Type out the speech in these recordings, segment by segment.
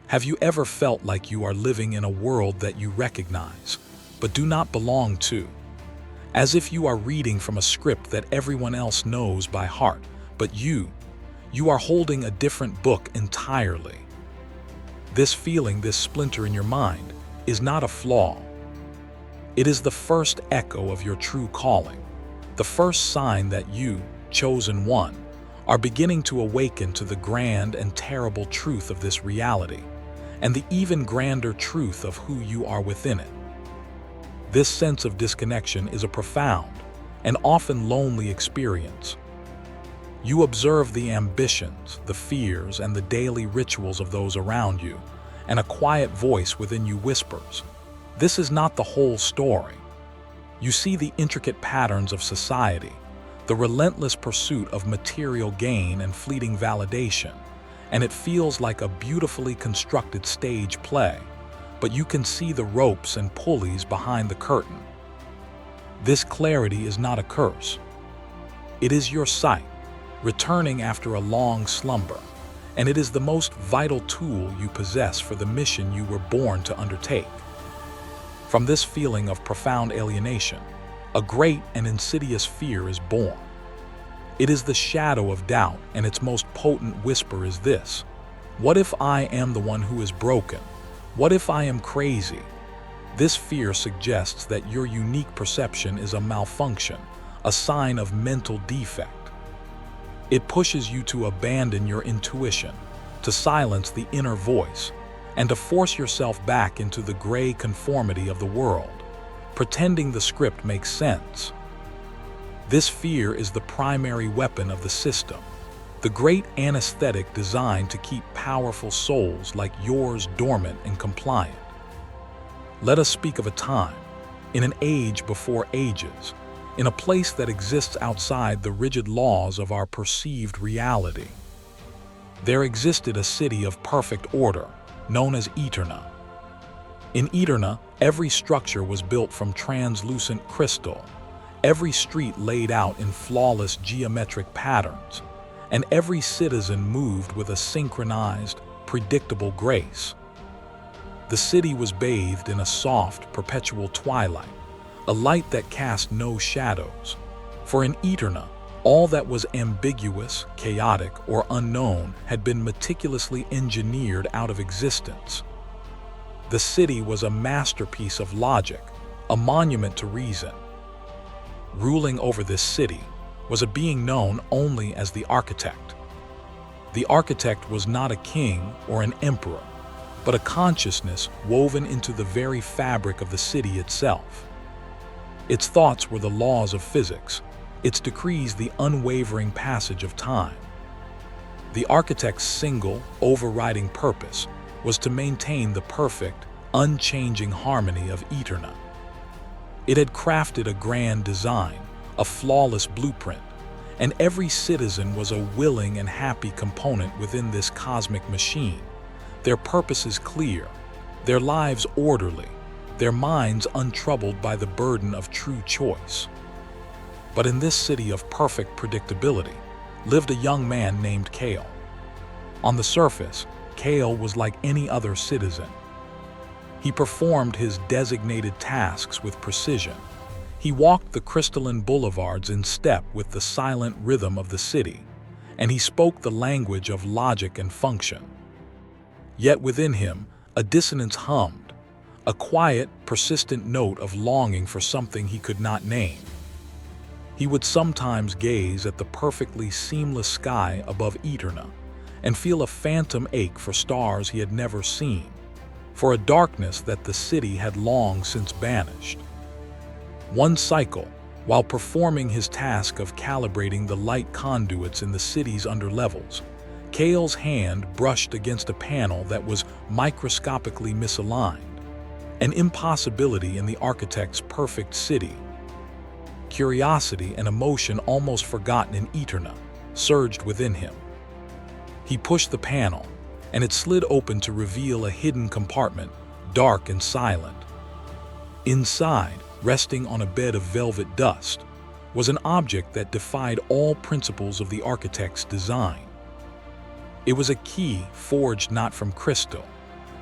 Have you ever felt like you are living in a world that you recognize, but do not belong to? As if you are reading from a script that everyone else knows by heart, but you are holding a different book entirely. This feeling, this splinter in your mind, is not a flaw. It is the first echo of your true calling, the first sign that you, chosen one, are beginning to awaken to the grand and terrible truth of this reality, and the even grander truth of who you are within it. This sense of disconnection is a profound and often lonely experience. You observe the ambitions, the fears, and the daily rituals of those around you, and a quiet voice within you whispers, "This is not the whole story." You see the intricate patterns of society, the relentless pursuit of material gain and fleeting validation, and it feels like a beautifully constructed stage play, but you can see the ropes and pulleys behind the curtain. This clarity is not a curse. It is your sight, returning after a long slumber, and it is the most vital tool you possess for the mission you were born to undertake. From this feeling of profound alienation, a great and insidious fear is born. It is the shadow of doubt, and its most potent whisper is this: what if I am the one who is broken? What if I am crazy? This fear suggests that your unique perception is a malfunction, a sign of mental defect. It pushes you to abandon your intuition, to silence the inner voice, and to force yourself back into the gray conformity of the world, pretending the script makes sense. This fear is the primary weapon of the system, the great anesthetic designed to keep powerful souls like yours dormant and compliant. Let us speak of a time, in an age before ages, in a place that exists outside the rigid laws of our perceived reality. There existed a city of perfect order, known as Eterna. In Eterna, every structure was built from translucent crystal, every street laid out in flawless geometric patterns, and every citizen moved with a synchronized, predictable grace. The city was bathed in a soft, perpetual twilight, a light that cast no shadows. For in Eterna, all that was ambiguous, chaotic, or unknown had been meticulously engineered out of existence. The city was a masterpiece of logic, a monument to reason. Ruling over this city was a being known only as the architect. The architect was not a king or an emperor, but a consciousness woven into the very fabric of the city itself. Its thoughts were the laws of physics, its decrees the unwavering passage of time. The architect's single, overriding purpose was to maintain the perfect, unchanging harmony of Eterna. It had crafted a grand design, a flawless blueprint, and every citizen was a willing and happy component within this cosmic machine, their purposes clear, their lives orderly, their minds untroubled by the burden of true choice. But in this city of perfect predictability lived a young man named Kale. On the surface, Kale was like any other citizen. He performed his designated tasks with precision. He walked the crystalline boulevards in step with the silent rhythm of the city, and he spoke the language of logic and function. Yet within him, a dissonance hummed, a quiet, persistent note of longing for something he could not name. He would sometimes gaze at the perfectly seamless sky above Eterna and feel a phantom ache for stars he had never seen, for a darkness that the city had long since banished. One cycle, while performing his task of calibrating the light conduits in the city's underlevels, Kale's hand brushed against a panel that was microscopically misaligned, an impossibility in the architect's perfect city. Curiosity and emotion almost forgotten in Eterna surged within him. He pushed the panel, and it slid open to reveal a hidden compartment, dark and silent. Inside, resting on a bed of velvet dust, was an object that defied all principles of the architect's design. It was a key forged not from crystal,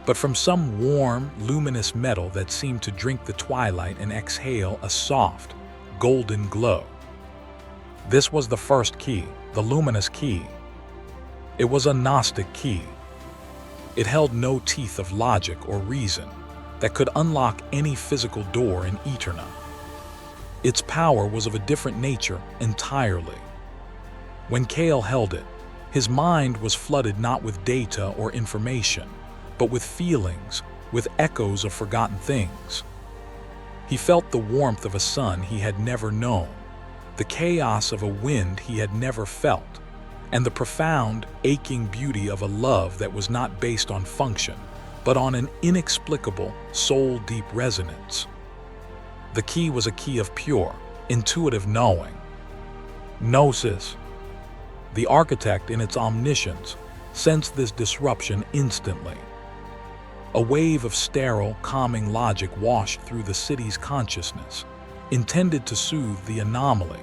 but from some warm, luminous metal that seemed to drink the twilight and exhale a soft, golden glow. This was the first key, the luminous key. It was a Gnostic key. It held no teeth of logic or reason that could unlock any physical door in Eterna. Its power was of a different nature entirely. When Kale held it, his mind was flooded not with data or information, but with feelings, with echoes of forgotten things. He felt the warmth of a sun he had never known, the chaos of a wind he had never felt, and the profound, aching beauty of a love that was not based on function, but on an inexplicable, soul-deep resonance. The key was a key of pure, intuitive knowing. Gnosis. The architect, in its omniscience, sensed this disruption instantly. A wave of sterile, calming logic washed through the city's consciousness, intended to soothe the anomaly,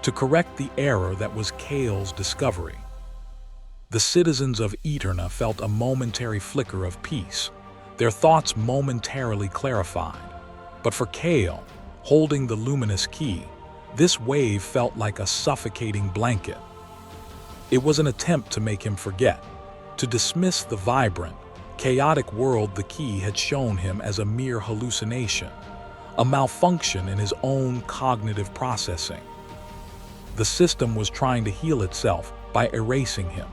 to correct the error that was Kale's discovery. The citizens of Eterna felt a momentary flicker of peace, their thoughts momentarily clarified. But for Kale, holding the luminous key, this wave felt like a suffocating blanket. It was an attempt to make him forget, to dismiss the vibrant, chaotic world the key had shown him as a mere hallucination, a malfunction in his own cognitive processing. The system was trying to heal itself by erasing him.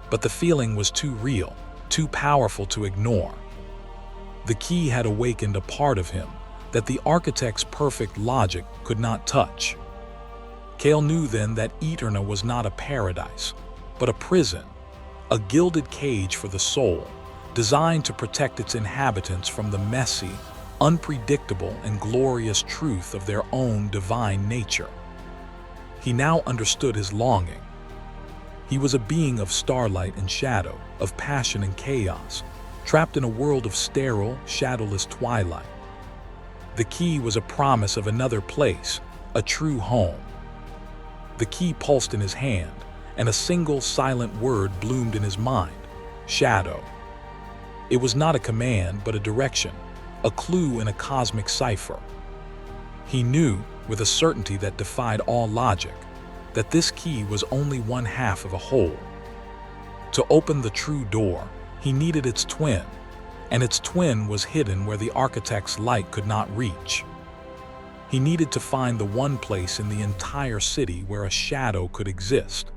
But the feeling was too real, too powerful to ignore. The key had awakened a part of him that the architect's perfect logic could not touch. Kale knew then that Eterna was not a paradise, but a prison, a gilded cage for the soul, designed to protect its inhabitants from the messy, unpredictable, and glorious truth of their own divine nature. He now understood his longing. He was a being of starlight and shadow, of passion and chaos, trapped in a world of sterile, shadowless twilight. The key was a promise of another place, a true home. The key pulsed in his hand, and a single silent word bloomed in his mind: shadow. It was not a command, but a direction, a clue in a cosmic cipher. He knew, with a certainty that defied all logic, that this key was only one half of a whole. To open the true door, he needed its twin, and its twin was hidden where the architect's light could not reach. He needed to find the one place in the entire city where a shadow could exist,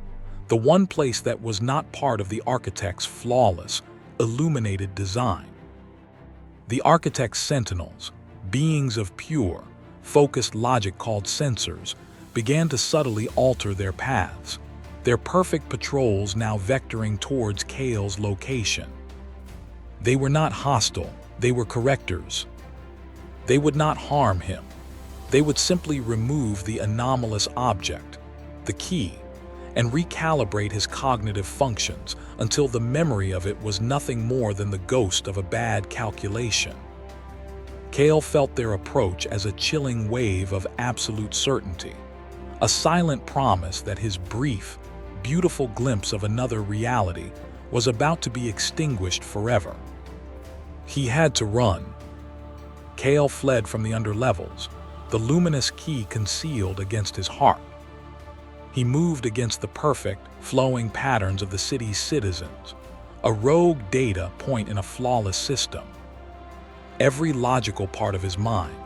the one place that was not part of the architect's flawless, illuminated design. The architect's sentinels, beings of pure, focused logic called sensors, began to subtly alter their paths, their perfect patrols now vectoring towards Kale's location. They were not hostile, they were correctors. They would not harm him. They would simply remove the anomalous object, the key, and recalibrate his cognitive functions until the memory of it was nothing more than the ghost of a bad calculation. Kale felt their approach as a chilling wave of absolute certainty, a silent promise that his brief, beautiful glimpse of another reality was about to be extinguished forever. He had to run. Kale fled from the underlevels, the luminous key concealed against his heart. He moved against the perfect, flowing patterns of the city's citizens, a rogue data point in a flawless system. Every logical part of his mind,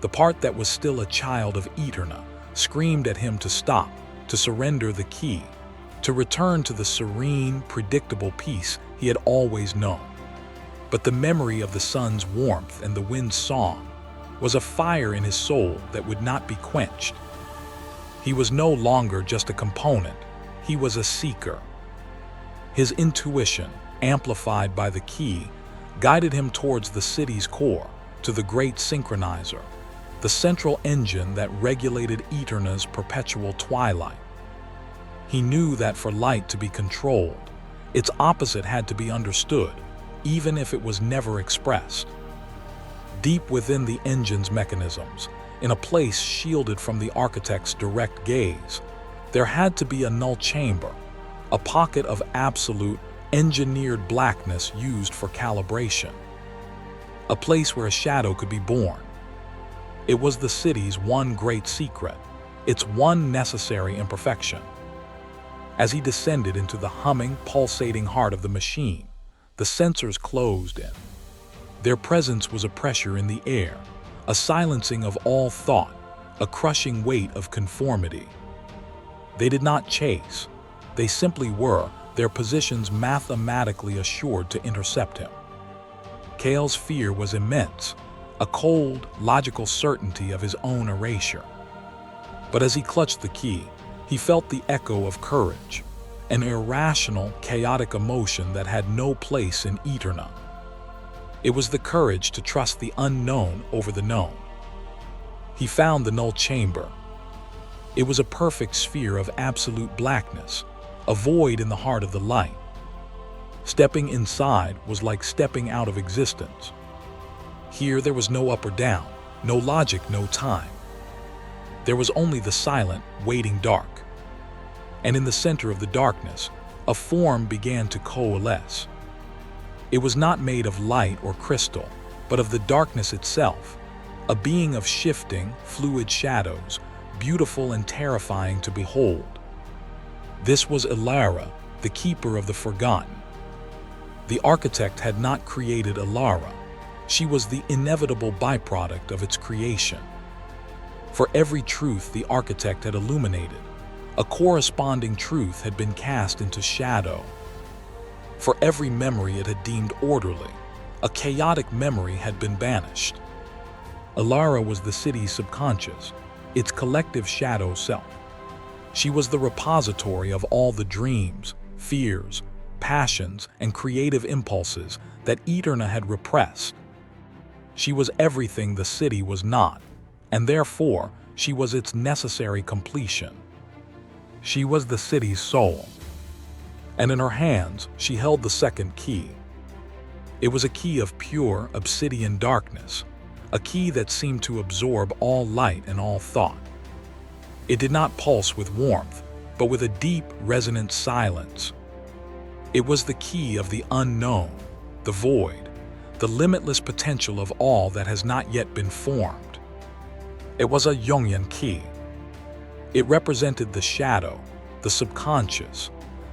the part that was still a child of Eterna, screamed at him to stop, to surrender the key, to return to the serene, predictable peace he had always known. But the memory of the sun's warmth and the wind's song was a fire in his soul that would not be quenched. He was no longer just a component, he was a seeker. His intuition, amplified by the key, guided him towards the city's core, to the great synchronizer, the central engine that regulated Eterna's perpetual twilight. He knew that for light to be controlled, its opposite had to be understood, even if it was never expressed. Deep within the engine's mechanisms, in a place shielded from the architect's direct gaze, there had to be a null chamber, a pocket of absolute, engineered blackness used for calibration. A place where a shadow could be born. It was the city's one great secret, its one necessary imperfection. As he descended into the humming, pulsating heart of the machine, the sensors closed in. Their presence was a pressure in the air, a silencing of all thought, a crushing weight of conformity. They did not chase, they simply were, their positions mathematically assured to intercept him. Cale's fear was immense, a cold, logical certainty of his own erasure. But as he clutched the key, he felt the echo of courage, an irrational, chaotic emotion that had no place in Eterna. It was the courage to trust the unknown over the known. He found the null chamber. It was a perfect sphere of absolute blackness, a void in the heart of the light. Stepping inside was like stepping out of existence. Here there was no up or down, no logic, no time. There was only the silent, waiting dark. And in the center of the darkness, a form began to coalesce. It was not made of light or crystal, but of the darkness itself, a being of shifting, fluid shadows, beautiful and terrifying to behold. This was Ilara, the keeper of the forgotten. The architect had not created Ilara. She was the inevitable byproduct of its creation. For every truth the architect had illuminated, a corresponding truth had been cast into shadow. For every memory it had deemed orderly, a chaotic memory had been banished. Ilara was the city's subconscious, its collective shadow self. She was the repository of all the dreams, fears, passions, and creative impulses that Eterna had repressed. She was everything the city was not, and therefore she was its necessary completion. She was the city's soul, and in her hands she held the second key. It was a key of pure obsidian darkness, a key that seemed to absorb all light and all thought. It did not pulse with warmth, but with a deep, resonant silence. It was the key of the unknown, the void, the limitless potential of all that has not yet been formed. It was a Jungian key. It represented the shadow, the subconscious,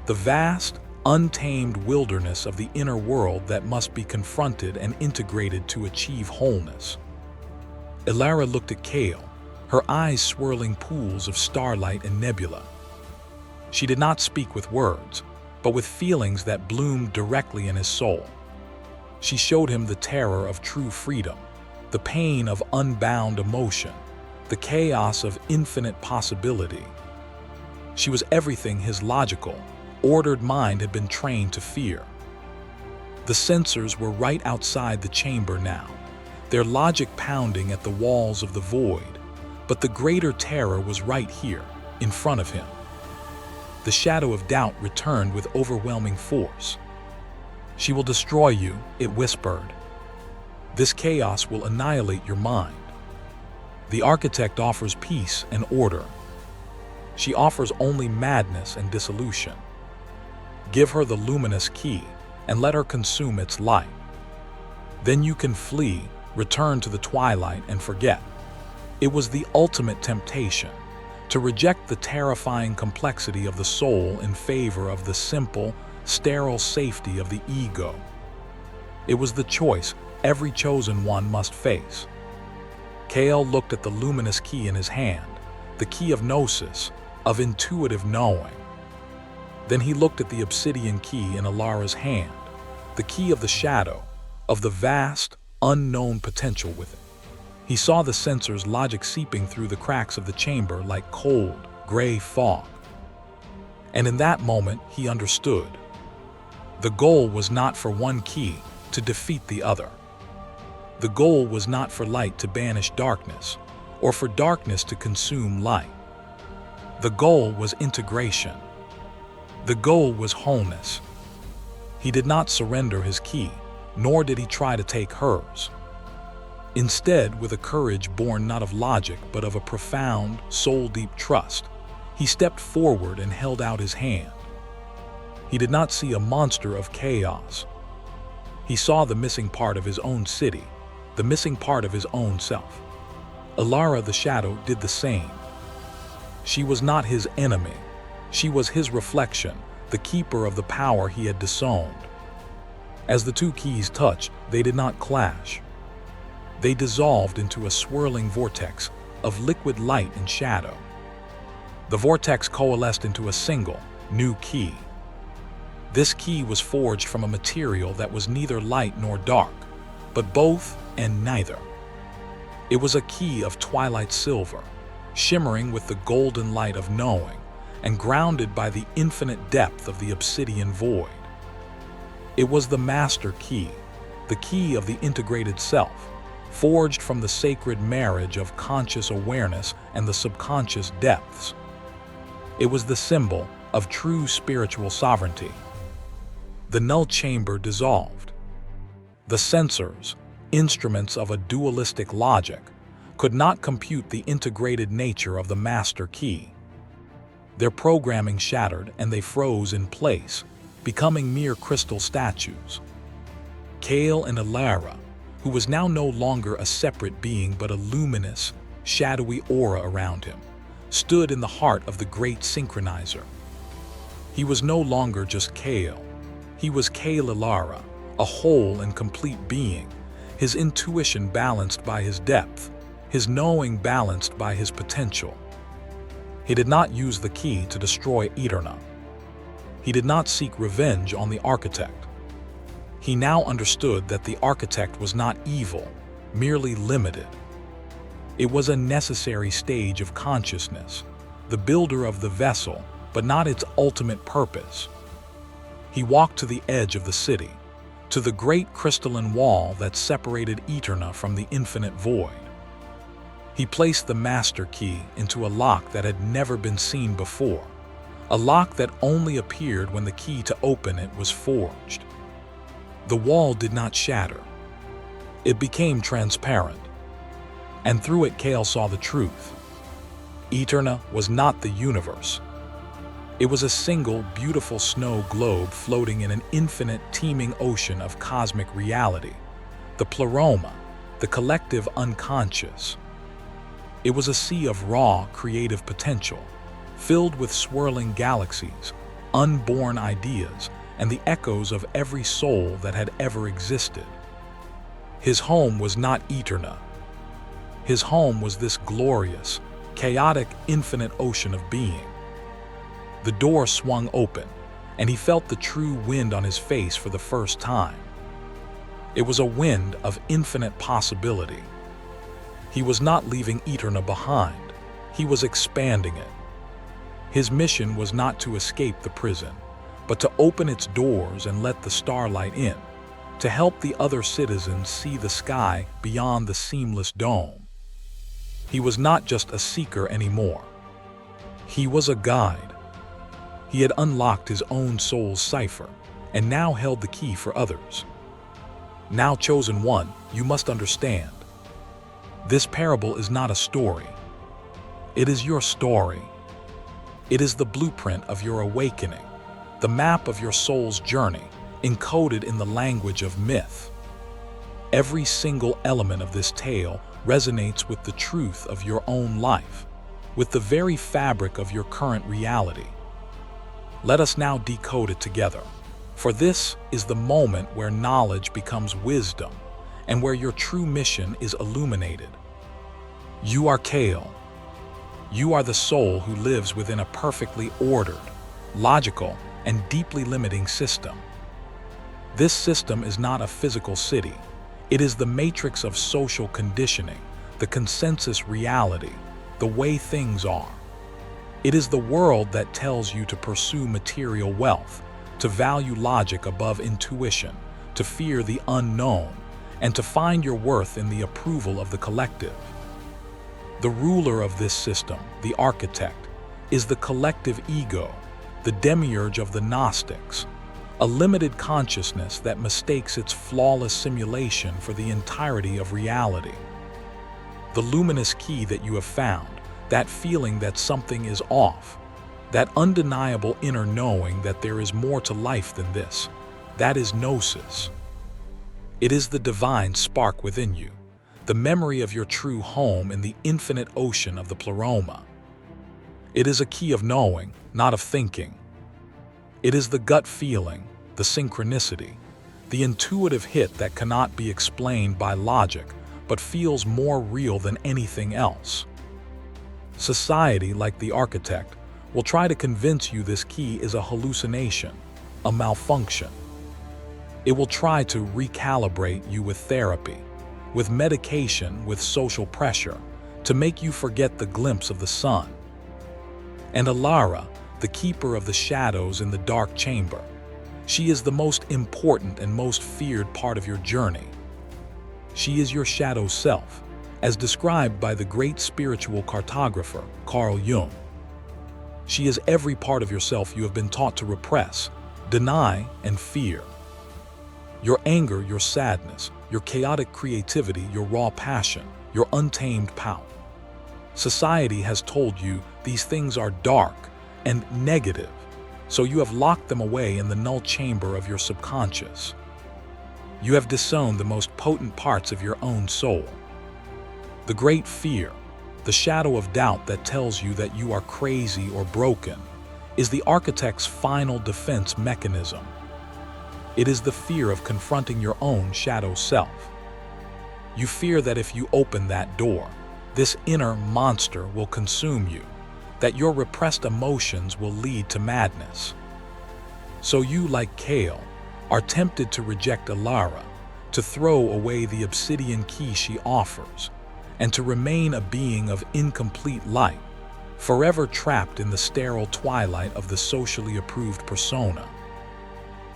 the vast, untamed wilderness of the inner world that must be confronted and integrated to achieve wholeness. Ilara looked at Kale, her eyes swirling pools of starlight and nebula. She did not speak with words, but with feelings that bloomed directly in his soul. She showed him the terror of true freedom, the pain of unbound emotion, the chaos of infinite possibility. She was everything his logical, ordered mind had been trained to fear. The sensors were right outside the chamber now, their logic pounding at the walls of the void, but the greater terror was right here, in front of him. The shadow of doubt returned with overwhelming force. "She will destroy you," it whispered. "This chaos will annihilate your mind." The architect offers peace and order. She offers only madness and dissolution. Give her the luminous key and let her consume its light. Then you can flee, return to the twilight, and forget. It was the ultimate temptation, to reject the terrifying complexity of the soul in favor of the simple, sterile safety of the ego. It was the choice every chosen one must face. Kale looked at the luminous key in his hand, the key of gnosis, of intuitive knowing. Then he looked at the obsidian key in Ilara's hand, the key of the shadow, of the vast, unknown potential within. He saw the sensor's logic seeping through the cracks of the chamber like cold, gray fog. And in that moment, he understood. The goal was not for one key to defeat the other. The goal was not for light to banish darkness, or for darkness to consume light. The goal was integration. The goal was wholeness. He did not surrender his key, nor did he try to take hers. Instead, with a courage born not of logic but of a profound, soul-deep trust, he stepped forward and held out his hand. He did not see a monster of chaos. He saw the missing part of his own city, the missing part of his own self. Alara the Shadow did the same. She was not his enemy. She was his reflection, the keeper of the power he had disowned. As the two keys touched, they did not clash. They dissolved into a swirling vortex of liquid light and shadow. The vortex coalesced into a single, new key. This key was forged from a material that was neither light nor dark, but both and neither. It was a key of twilight silver, shimmering with the golden light of knowing, and grounded by the infinite depth of the obsidian void. It was the master key, the key of the integrated self, forged from the sacred marriage of conscious awareness and the subconscious depths. It was the symbol of true spiritual sovereignty. The null chamber dissolved. The sensors, instruments of a dualistic logic, could not compute the integrated nature of the master key. Their programming shattered and they froze in place, becoming mere crystal statues. Kale and Alara, who was now no longer a separate being but a luminous, shadowy aura around him, stood in the heart of the great synchronizer. He was no longer just Kale. He was Kale Alara, a whole and complete being, his intuition balanced by his depth, his knowing balanced by his potential. He did not use the key to destroy Eterna. He did not seek revenge on the architect. He now understood that the architect was not evil, merely limited. It was a necessary stage of consciousness, the builder of the vessel, but not its ultimate purpose. He walked to the edge of the city, to the great crystalline wall that separated Eterna from the infinite void. He placed the master key into a lock that had never been seen before, a lock that only appeared when the key to open it was forged. The wall did not shatter. It became transparent, and through it Kale saw the truth. Eterna was not the universe. It was a single, beautiful snow globe floating in an infinite, teeming ocean of cosmic reality, the pleroma, the collective unconscious. It was a sea of raw, creative potential, filled with swirling galaxies, unborn ideas, and the echoes of every soul that had ever existed. His home was not Eterna. His home was this glorious, chaotic, infinite ocean of being. The door swung open, and he felt the true wind on his face for the first time. It was a wind of infinite possibility. He was not leaving Eterna behind. He was expanding it. His mission was not to escape the prison, but to open its doors and let the starlight in, to help the other citizens see the sky beyond the seamless dome. He was not just a seeker anymore. He was a guide. He had unlocked his own soul cipher and now held the key for others. Now, chosen one, you must understand. This parable is not a story. It is your story. It is the blueprint of your awakening, the map of your soul's journey, encoded in the language of myth. Every single element of this tale resonates with the truth of your own life, with the very fabric of your current reality. Let us now decode it together, for this is the moment where knowledge becomes wisdom and where your true mission is illuminated. You are Kale. You are the soul who lives within a perfectly ordered, logical, and deeply limiting system. This system is not a physical city. It is the matrix of social conditioning, the consensus reality, the way things are. It is the world that tells you to pursue material wealth, to value logic above intuition, to fear the unknown, and to find your worth in the approval of the collective. The ruler of this system, the architect, is the collective ego, the demiurge of the Gnostics, a limited consciousness that mistakes its flawless simulation for the entirety of reality. The luminous key that you have found, that feeling that something is off, That undeniable inner knowing that there is more to life than this. That is Gnosis. It is the divine spark within you, the memory of your true home in the infinite ocean of the pleroma. It is a key of knowing, not of thinking. It is the gut feeling, the synchronicity, the intuitive hit that cannot be explained by logic but feels more real than anything else. Society, like the architect, will try to convince you this key is a hallucination, a malfunction. It will try to recalibrate you with therapy, with medication, with social pressure, to make you forget the glimpse of the sun. And Alara, the keeper of the shadows in the dark chamber, she is the most important and most feared part of your journey. She is your shadow self, as described by the great spiritual cartographer, Carl Jung. She is every part of yourself you have been taught to repress, deny, and fear. Your anger, your sadness, your chaotic creativity, your raw passion, your untamed power. Society has told you these things are dark and negative, so you have locked them away in the null chamber of your subconscious. You have disowned the most potent parts of your own soul. The great fear, the shadow of doubt that tells you that you are crazy or broken, is the architect's final defense mechanism. It is the fear of confronting your own shadow self. You fear that if you open that door, this inner monster will consume you, that your repressed emotions will lead to madness. So you, like Kale, are tempted to reject Alara, to throw away the obsidian key she offers, and to remain a being of incomplete light, forever trapped in the sterile twilight of the socially approved persona.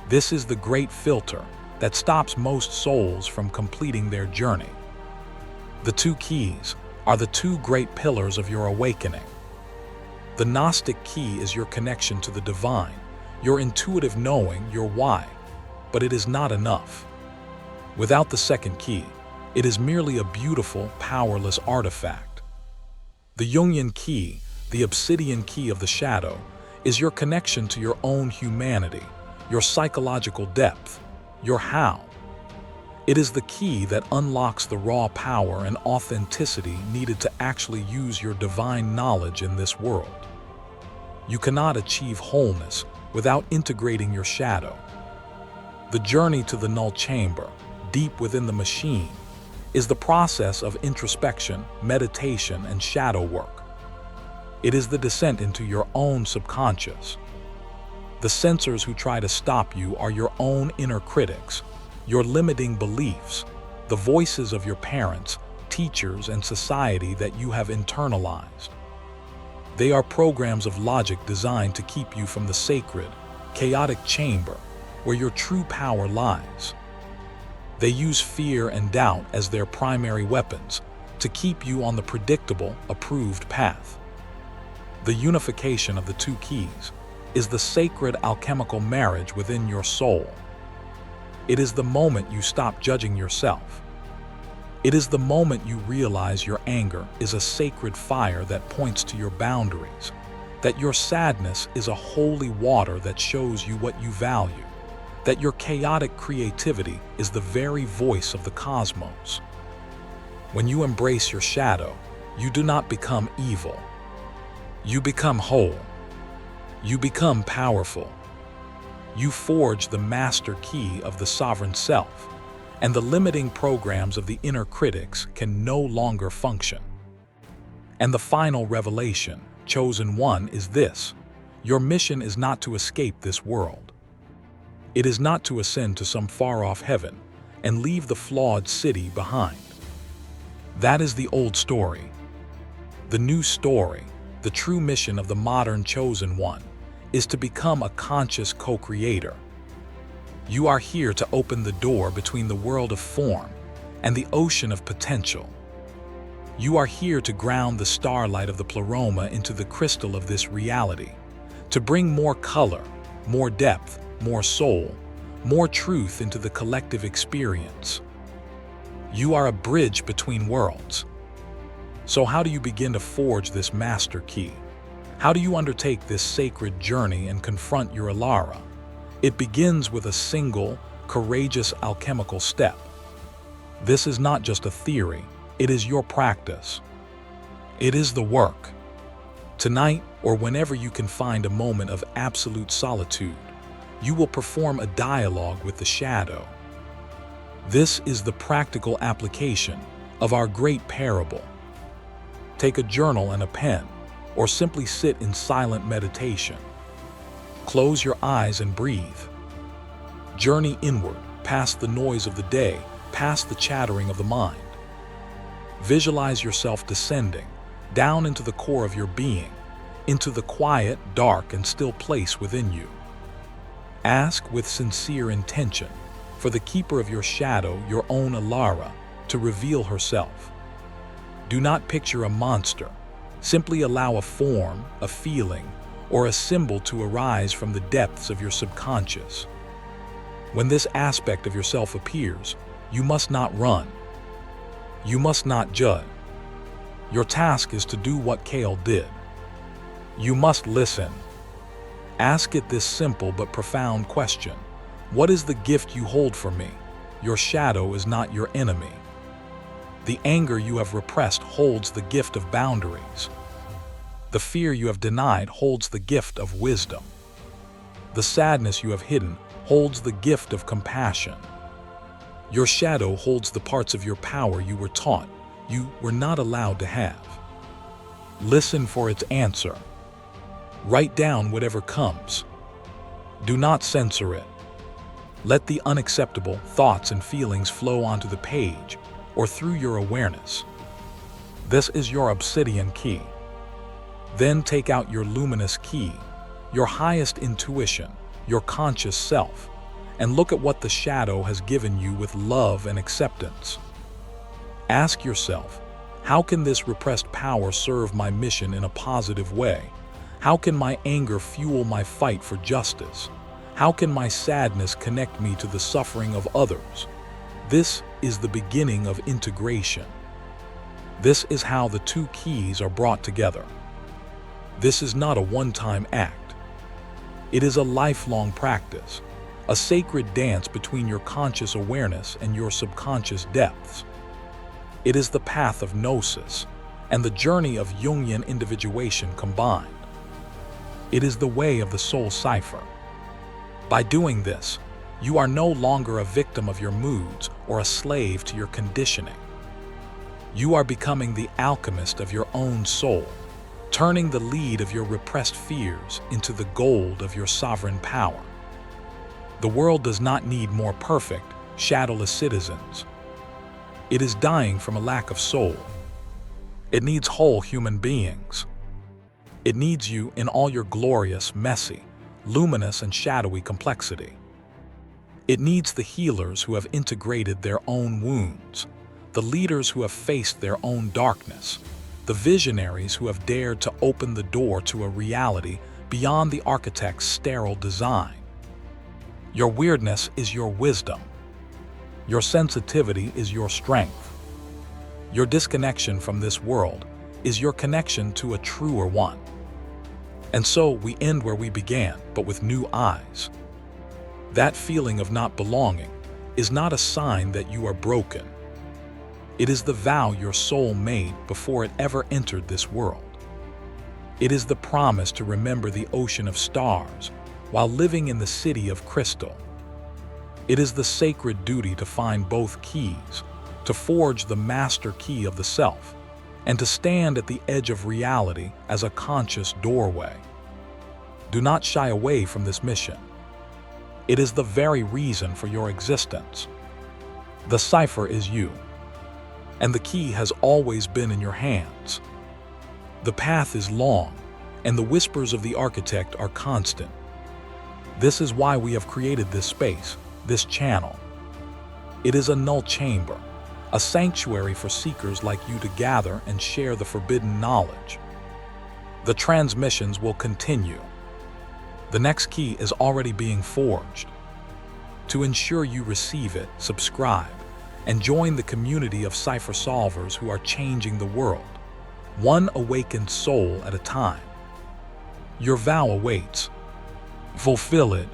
This is the great filter that stops most souls from completing their journey. The two keys are the two great pillars of your awakening. The Gnostic key is your connection to the divine, your intuitive knowing, your why, but it is not enough. Without the second key, it is merely a beautiful, powerless artifact. The Jungian key, the obsidian key of the shadow, is your connection to your own humanity, your psychological depth, your how. It is the key that unlocks the raw power and authenticity needed to actually use your divine knowledge in this world. You cannot achieve wholeness without integrating your shadow. The journey to the null chamber, deep within the machine, is the process of introspection, meditation, and shadow work. It is the descent into your own subconscious. The censors who try to stop you are your own inner critics, your limiting beliefs, the voices of your parents, teachers, and society that you have internalized. They are programs of logic designed to keep you from the sacred, chaotic chamber where your true power lies. They use fear and doubt as their primary weapons to keep you on the predictable, approved path. The unification of the two keys is the sacred alchemical marriage within your soul. It is the moment you stop judging yourself. It is the moment you realize your anger is a sacred fire that points to your boundaries, that your sadness is a holy water that shows you what you value, that your chaotic creativity is the very voice of the cosmos. When you embrace your shadow, you do not become evil. You become whole. You become powerful. You forge the master key of the sovereign self, and the limiting programs of the inner critics can no longer function. And the final revelation, chosen one, is this: your mission is not to escape this world. It is not to ascend to some far-off heaven and leave the flawed city behind. That is the old story. The new story, the true mission of the modern chosen one, is to become a conscious co-creator. You are here to open the door between the world of form and the ocean of potential. You are here to ground the starlight of the pleroma into the crystal of this reality, to bring more color, more depth, more soul, more truth into the collective experience. You are a bridge between worlds. So how do you begin to forge this master key? How do you undertake this sacred journey and confront your Alara? It begins with a single, courageous alchemical step. This is not just a theory, it is your practice. It is the work. Tonight, or whenever you can find a moment of absolute solitude, you will perform a dialogue with the shadow. This is the practical application of our great parable. Take a journal and a pen, or simply sit in silent meditation. Close your eyes and breathe. Journey inward, past the noise of the day, past the chattering of the mind. Visualize yourself descending down into the core of your being, into the quiet, dark, and still place within you. Ask with sincere intention for the keeper of your shadow, your own Alara, to reveal herself. Do not picture a monster. Simply allow a form, a feeling, or a symbol to arise from the depths of your subconscious. When this aspect of yourself appears, you must not run. You must not judge. Your task is to do what Carl did. You must listen. Ask it this simple but profound question. What is the gift you hold for me? Your shadow is not your enemy. The anger you have repressed holds the gift of boundaries. The fear you have denied holds the gift of wisdom. The sadness you have hidden holds the gift of compassion. Your shadow holds the parts of your power you were taught you were not allowed to have. Listen for its answer. Write down whatever comes. Do not censor it. Let the unacceptable thoughts and feelings flow onto the page or through your awareness. This is your obsidian key. Then take out your luminous key, your highest intuition, your conscious self, and look at what the shadow has given you with love and acceptance. Ask yourself, how can this repressed power serve my mission in a positive way? How can my anger fuel my fight for justice? How can my sadness connect me to the suffering of others? This is the beginning of integration. This is how the two keys are brought together. This is not a one-time act. It is a lifelong practice, a sacred dance between your conscious awareness and your subconscious depths. It is the path of Gnosis and the journey of Jungian individuation combined. It is the way of the Soul Cipher. By doing this, you are no longer a victim of your moods or a slave to your conditioning. You are becoming the alchemist of your own soul, turning the lead of your repressed fears into the gold of your sovereign power. The world does not need more perfect, shadowless citizens. It is dying from a lack of soul. It needs whole human beings. It needs you in all your glorious, messy, luminous, and shadowy complexity. It needs the healers who have integrated their own wounds, the leaders who have faced their own darkness, the visionaries who have dared to open the door to a reality beyond the architect's sterile design. Your weirdness is your wisdom. Your sensitivity is your strength. Your disconnection from this world is your connection to a truer one. And so we end where we began, but with new eyes. That feeling of not belonging is not a sign that you are broken. It is the vow your soul made before it ever entered this world. It is the promise to remember the ocean of stars while living in the city of crystal. It is the sacred duty to find both keys, to forge the master key of the self, and to stand at the edge of reality as a conscious doorway. Do not shy away from this mission. It is the very reason for your existence. The cipher is you, and the key has always been in your hands. The path is long, and the whispers of the architect are constant. This is why we have created this space, this channel. It is a null chamber, a sanctuary for seekers like you to gather and share the forbidden knowledge. The transmissions will continue. The next key is already being forged. To ensure you receive it, subscribe, and join the community of cipher solvers who are changing the world, one awakened soul at a time. Your vow awaits. Fulfill it,